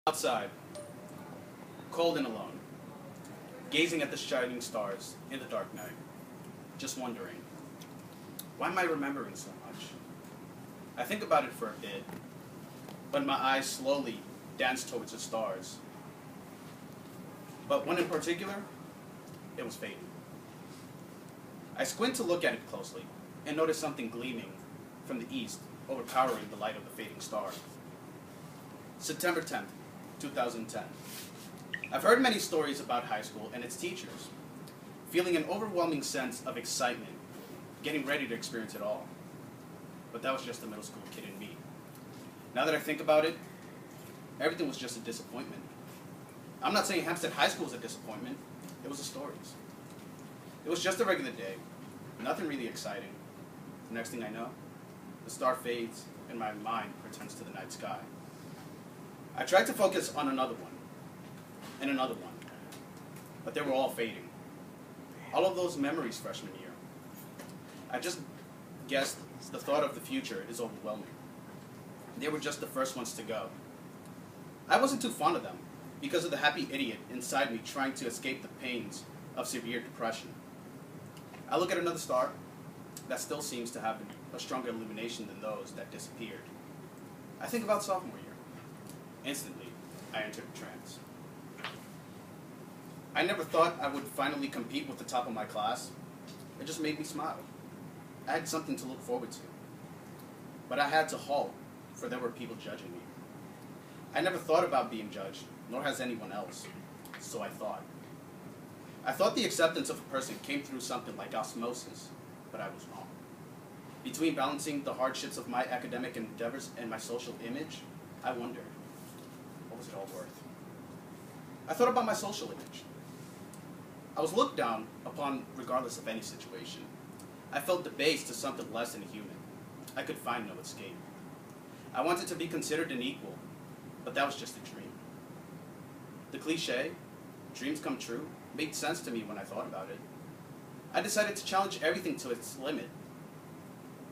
Outside, cold and alone, gazing at the shining stars in the dark night, just wondering, why am I remembering so much? I think about it for a bit, but my eyes slowly dance towards the stars. But one in particular, it was fading. I squint to look at it closely and notice something gleaming from the east, overpowering the light of the fading star. September 10th, 2010. I've heard many stories about high school and its teachers, feeling an overwhelming sense of excitement, getting ready to experience it all. But that was just the middle school kid in me. Now that I think about it, everything was just a disappointment. I'm not saying Hempstead High School was a disappointment, it was the stories. It was just a regular day, nothing really exciting. The next thing I know, the star fades and my mind returns to the night sky. I tried to focus on another one, and another one, but they were all fading. All of those memories freshman year. I just guessed the thought of the future is overwhelming. They were just the first ones to go. I wasn't too fond of them because of the happy idiot inside me trying to escape the pains of severe depression. I look at another star that still seems to have a stronger illumination than those that disappeared. I think about sophomore year. Instantly, I entered a trance. I never thought I would finally compete with the top of my class. It just made me smile. I had something to look forward to. But I had to halt, for there were people judging me. I never thought about being judged, nor has anyone else. So I thought. I thought the acceptance of a person came through something like osmosis, but I was wrong. Between balancing the hardships of my academic endeavors and my social image, I wondered, what was it all worth? I thought about my social image. I was looked down upon regardless of any situation. I felt debased to something less than a human. I could find no escape. I wanted to be considered an equal, but that was just a dream. The cliche, dreams come true, made sense to me when I thought about it. I decided to challenge everything to its limit.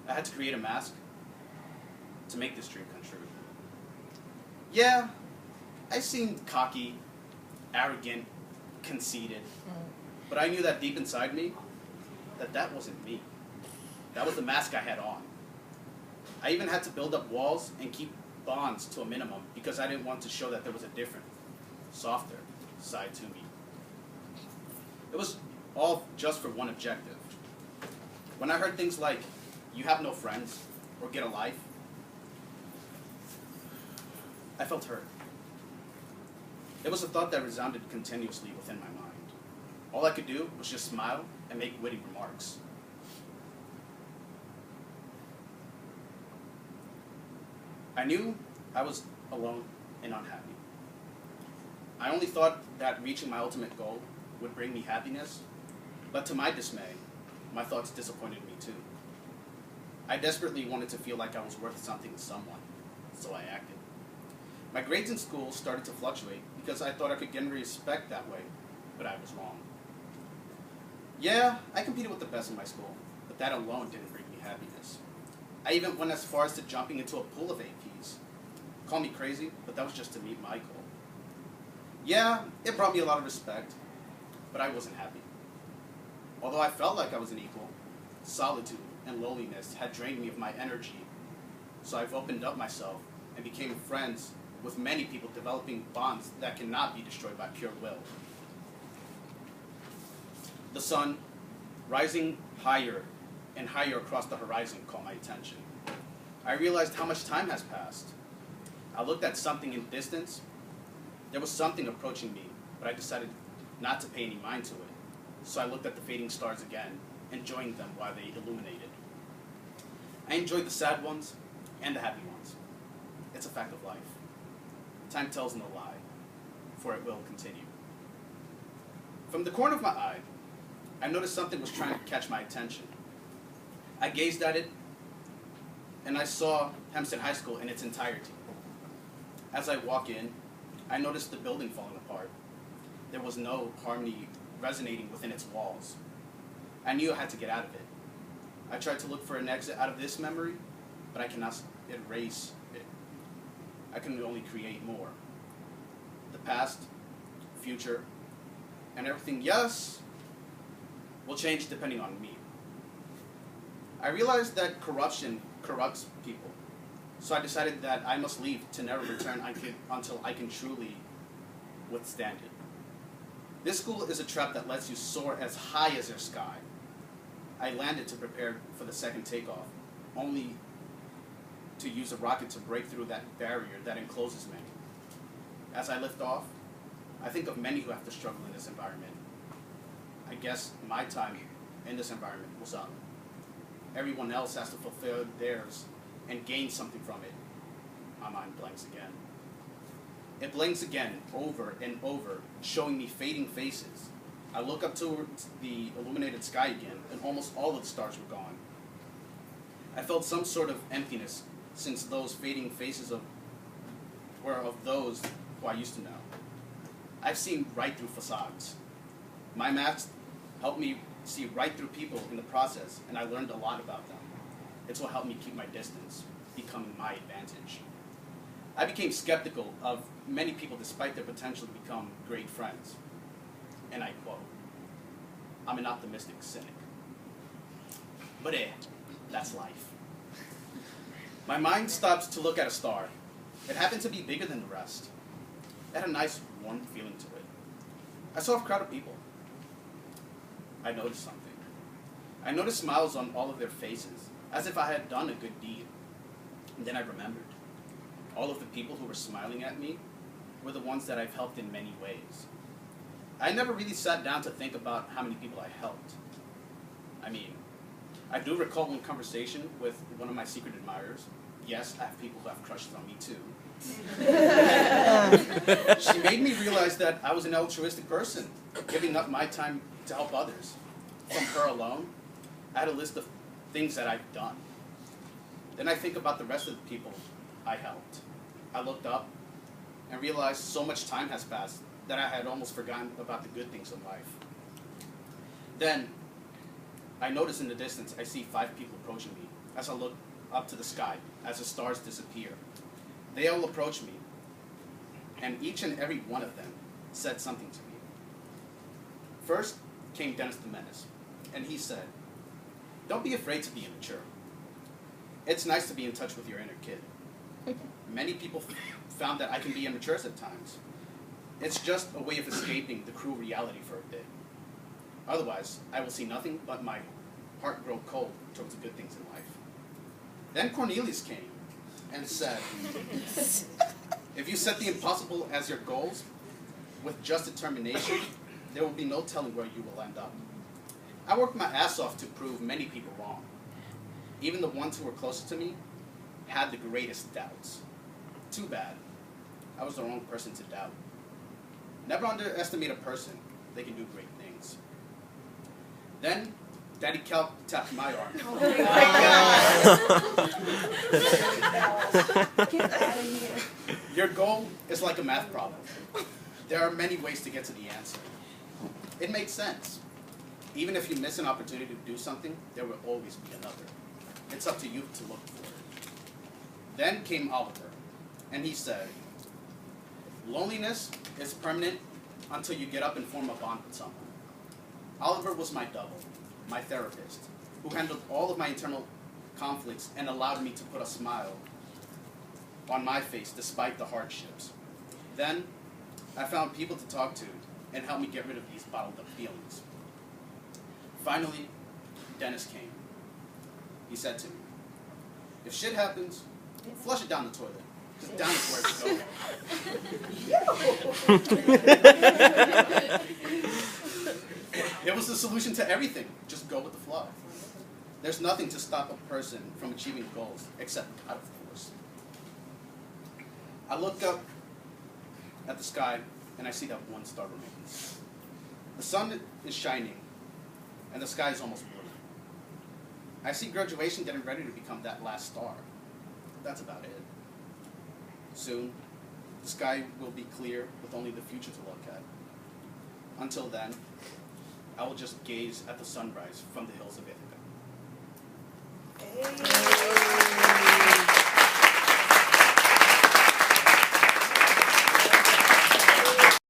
I had to create a mask to make this dream come true. Yeah, I seemed cocky, arrogant, conceited, but I knew that deep inside me, that wasn't me. That was the mask I had on. I even had to build up walls and keep bonds to a minimum because I didn't want to show that there was a different, softer side to me. It was all just for one objective. When I heard things like, you have no friends, or get a life, I felt hurt. It was a thought that resounded continuously within my mind. All I could do was just smile and make witty remarks. I knew I was alone and unhappy. I only thought that reaching my ultimate goal would bring me happiness, but to my dismay, my thoughts disappointed me too. I desperately wanted to feel like I was worth something to someone, so I acted. My grades in school started to fluctuate because I thought I could gain respect that way, but I was wrong. Yeah, I competed with the best in my school, but that alone didn't bring me happiness. I even went as far as to jumping into a pool of APs. Call me crazy, but that was just to meet my goal. Yeah, it brought me a lot of respect, but I wasn't happy. Although I felt like I was an equal, solitude and loneliness had drained me of my energy, so I've opened up myself and became friends with many people, developing bonds that cannot be destroyed by pure will. The sun, rising higher and higher across the horizon, caught my attention. I realized how much time has passed. I looked at something in the distance. There was something approaching me, but I decided not to pay any mind to it. So I looked at the fading stars again, enjoying them while they illuminated. I enjoyed the sad ones and the happy ones. It's a fact of life. Time tells no lie, for it will continue. From the corner of my eye, I noticed something was trying to catch my attention. I gazed at it, and I saw Hempstead High School in its entirety. As I walk in, I noticed the building falling apart. There was no harmony resonating within its walls. I knew I had to get out of it. I tried to look for an exit out of this memory, but I cannot erase it. I can only create more. past, future, and everything, yes, will change depending on me. I realized that corruption corrupts people, so I decided that I must leave to never return until I can truly withstand it. This school is a trap that lets you soar as high as your sky. I landed to prepare for the second takeoff, only to use a rocket to break through that barrier that encloses many. As I lift off, I think of many who have to struggle in this environment. I guess my time in this environment was up. Everyone else has to fulfill theirs and gain something from it. My mind blanks again. It blinks again, over and over, showing me fading faces. I look up towards the illuminated sky again, and almost all of the stars were gone. I felt some sort of emptiness, since those fading faces were of those who I used to know. I've seen right through facades. My maps helped me see right through people in the process, and I learned a lot about them. It's what helped me keep my distance, becoming my advantage. I became skeptical of many people despite their potential to become great friends. And I quote, "I'm an optimistic cynic." But that's life. My mind stops to look at a star. It happened to be bigger than the rest. It had a nice, warm feeling to it. I saw a crowd of people. I noticed something. I noticed smiles on all of their faces, as if I had done a good deed. And then I remembered. All of the people who were smiling at me were the ones that I've helped in many ways. I never really sat down to think about how many people I helped. I mean, I do recall one conversation with one of my secret admirers. Yes, I have people who have crushes on me too. She made me realize that I was an altruistic person, giving up my time to help others. From her alone, I had a list of things that I've done. Then I think about the rest of the people I helped. I looked up and realized so much time has passed that I had almost forgotten about the good things in life. Then, I notice in the distance, I see 5 people approaching me as I look up to the sky, as the stars disappear. They all approach me, and each and every one of them said something to me. First came Denis the Menace, and he said, "Don't be afraid to be immature. It's nice to be in touch with your inner kid. Many people found that I can be immature at times. It's just a way of escaping the cruel reality for a bit. Otherwise, I will see nothing but my heart grow cold towards the good things in life." Then Cornelius came and said, "If you set the impossible as your goals, with just determination, there will be no telling where you will end up. I worked my ass off to prove many people wrong. Even the ones who were closest to me had the greatest doubts. Too bad. I was the wrong person to doubt. Never underestimate a person. They can do great things." Then, Daddy Cal tapped my arm. Oh my God. Get out of here. "Your goal is like a math problem. There are many ways to get to the answer. It makes sense. Even if you miss an opportunity to do something, there will always be another. It's up to you to look for it." Then came Oliver, and he said, "Loneliness is permanent until you get up and form a bond with someone." Oliver was my double, my therapist, who handled all of my internal conflicts and allowed me to put a smile on my face despite the hardships. Then, I found people to talk to and help me get rid of these bottled up feelings. Finally, Denis came. He said to me, "If shit happens, flush it down the toilet, because down is where it's going." It was the solution to everything. Just go with the flow. There's nothing to stop a person from achieving goals, except God, of course. I look up at the sky, and I see that one star remains. The sun is shining, and the sky is almost blue. I see graduation getting ready to become that last star. That's about it. Soon, the sky will be clear with only the future to look at. Until then, I will just gaze at the sunrise from the hills of Ithaca. Hey.